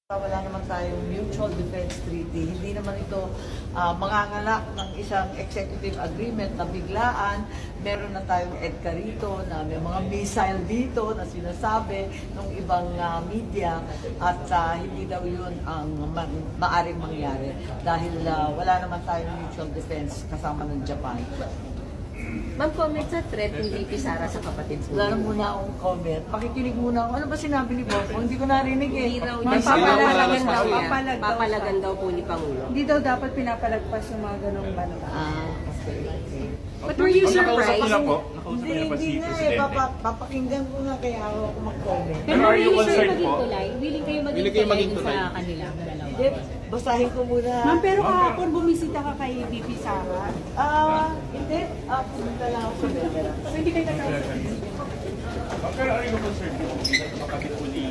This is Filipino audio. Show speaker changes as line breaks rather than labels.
Wala naman tayong mutual defense treaty. Hindi naman ito manganganak ng isang executive agreement na biglaan. Meron na tayong EDCA rito na may mga missile dito na sinasabi ng ibang media at hindi daw yun ang maaring mangyari dahil wala naman tayong mutual defense kasama ng Japan.
Ma'am, comment sa threat ni VP Sara sa kapatid po.
Wala na muna akong comment. Makikinig muna ako. Ano ba sinabi ni Bongbong? Hindi ko narinig eh.
Hindi raw
Ma'am,
papalagan daw niya.
papalag daw.
Papalagan daw po ni Pangulo.
Hindi daw dapat pinapalagpas yung mga ganong banta.
Okay.
But were you surprised?
Hindi nga eh. Papakinggan ko nga kaya ako mag-comment.
Pero are you concerned po?
Willing kayo
Willing kayo maging
maging tulay
tulay?
sa kanila?
Hindi, basahin ko muna.
Ma'am, pero kahapon bumisita ka kay VP Sara.
Hindi. Pumunta lang ako sa Bebera.
So hindi kayo nagkausap.
Pero are you concerned po sa kapatid po ni